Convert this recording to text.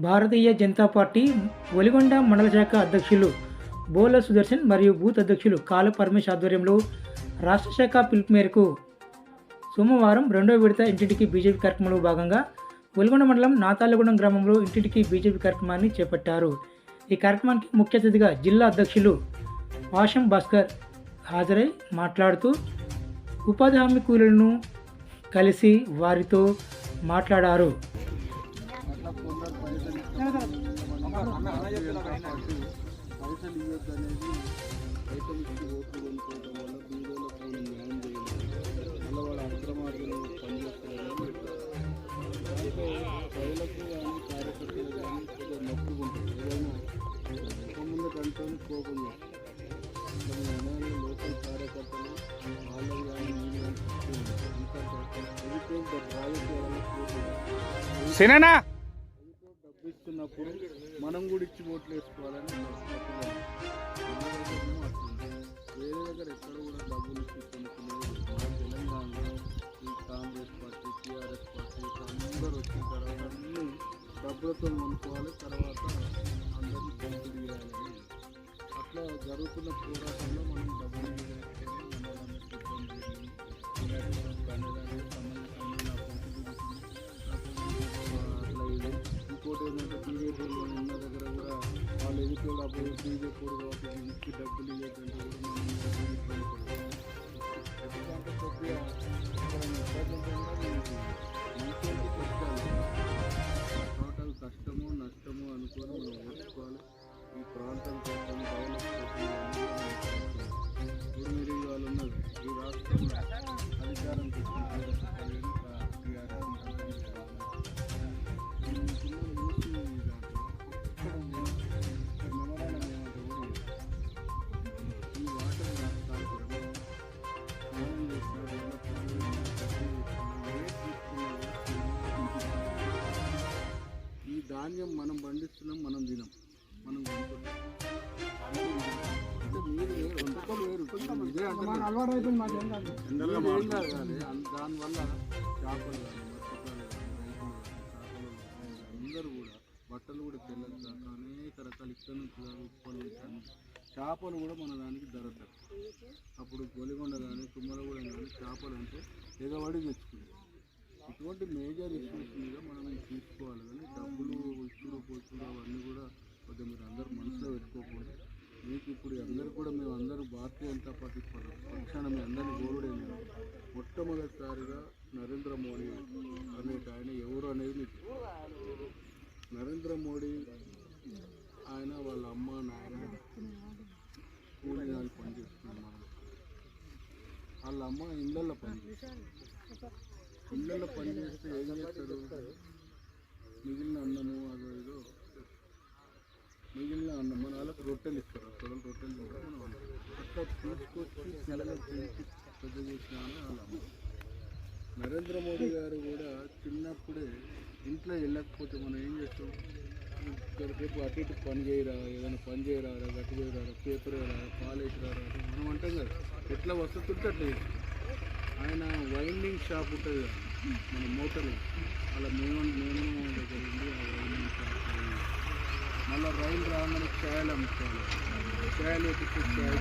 Bharatiya Janata party Valigonda మండల శాఖ అధ్యక్షులు బోల సుదర్శన్ మరియు బూత్ అధ్యక్షులు కాల పరమేశ్ ఆధ్వర్యంలో రాష్ట్ర శాఖ పిలుపు మేరకు సోమవారం రెండో విడత ఇంటింటికి బీజేపీ కార్యక్రమంలో భాగంగా ఒలిగొండ మండలం నాతాలగూడెం గ్రామంలో ఇంటింటికి బీజేపీ కార్యక్రమాన్ని చేపట్టారు. ఈ కార్యక్రమానికి ముఖ్య అతిథిగా జిల్లా అధ్యక్షులు పాషం భాస్కర్ హాజరై మాట్లాడుతూ ఉపాధి హామీ కూలీలను కలిసి వారితో మాట్లాడారు. పైసలు ఇవ్వద్దు అనేది పైసలు ఇచ్చి ఓట్లు కొనుక్కోవడం వల్ల బీదోళ్ళకు న్యాయం చేయలేదు. మళ్ళీ వాళ్ళ అక్రమార్గంలో పనిచేస్తారు. దాంతో ప్రజలకు కానీ కార్యకర్తలు కానీ కొద్దిగా నొప్పుకుంటారు. ఏదైనా ముందుకంటే కోపం చేస్తారు. లోకల్ కార్యకర్తలు వాళ్ళకి కానీ డబ్బు ఇస్తున్నప్పుడు మనం కూడా ఇచ్చి ఓట్లు వేసుకోవాలని వేరే దగ్గర ఎక్కడ కూడా డబ్బులు ఇచ్చి కొనుక్కునేది. మన తెలంగాణలో ఈ కాంగ్రెస్ పార్టీ, టీఆర్ఎస్ పార్టీ అందరూ వచ్చిన తర్వాత అన్నీ డబ్బులతో కొనుక్కోవాలి, తర్వాత అందరినీ పంపిణీ చేయాలని అట్లా జరుగుతున్న పోరాటంలో మనం డబ్బులు ఇంకోటి ఏంటంటే బీజేపీ ఉన్న దగ్గర కూడా వాళ్ళు ఎదుర్కోవాలి. అప్పుడు బీజేపీ కాబట్టి ఇంటికి డబ్బులు ఇవ్వకంటే కూడా ఎందుకంటే కొద్దిగా టోటల్ కష్టమో నష్టమో అనుకొని మనం ఓర్చుకోవాలి. ఈ ప్రాంతం కోసం డెవలప్ ఇప్పుడు మీరు వాళ్ళు ఉన్నారు ఈ రాష్ట్రంలో అధికారం ఈ ధాన్యం మనం పండిస్తున్నాం, మనం తినం, మనం కొనుక్కుంటాం. అంటే మీరు వంటకాలు వేరు ఇదే అంటే దానివల్ల చేపలు కానీ మత్స్యకారులు కానీ అందరూ కూడా బట్టలు కూడా తెల్లలు కాక అనేక రకాల ఇక్కడ నుంచి ఉప్పలు చేపలు కూడా మన దానికి ధర తక్కువ. అప్పుడు గొలిగొండ కానీ తుమ్మలగూడెం కానీ చేపలు అంటే ఎగబడి తెచ్చుకుంటాం. ఇటువంటి మేజర్ ఇష్యూస్ మీద మనం తీసుకోవాలి. కానీ డబ్బులు ఇచ్చుడు పోచుడు అవన్నీ కూడా కొద్దిగా మీరు అందరూ మనసులో పెట్టుకోకూడదు. మీకు ఇప్పుడు అందరూ కూడా మేము అందరూ భారతీయ జనతా పార్టీ పక్షాన మీ అందరినీ కోరుడేది. మొట్టమొదటిసారిగా నరేంద్ర మోడీ అనే ఆయన ఎవరు అనేది మీకు నరేంద్ర మోడీ ఆయన వాళ్ళ అమ్మ నాయన కూలీనాలు పనిచేస్తున్నారు. వాళ్ళ అమ్మ ఇళ్ళల్లో పనిచేస్తారు. ఇళ్ళల్లో పనిచేస్తే ఏం చేస్తాడు, మిగిలిన అన్నము అదో ఏదో మిగిలిన అన్నం మన వాళ్ళకి రొట్టెలు ఇస్తారు. రొట్టెలు కూడా మనం అట్లా తీసుకొచ్చి పిల్లలకు పెంచి పెద్ద చేసిన వాళ్ళ అమ్మ. నరేంద్ర మోడీ గారు కూడా చిన్నప్పుడే ఇంట్లో వెళ్ళకపోతే మనం ఏం చేస్తాం, రేపు అటు ఇటు పని చేయరా, ఏదైనా పని చేయరా, గట్టి చేయరా, పేపర్ వేయరా, పాలు వేసిరారా మనం అంటాం కదా. ఎట్లా వస్తుంటే అట్లా చేస్తాం. ఆయన వైండింగ్ షాప్ ఉంటుంది కదా మన మోటార్లు, అలా మేము దగ్గర ఉంది ఆ వైండింగ్ షాప్. మళ్ళీ రైలు రాగానే ఛాయలు అమ్ముకోవాలి. ఛాయలు ఎక్కితే ఛాయ్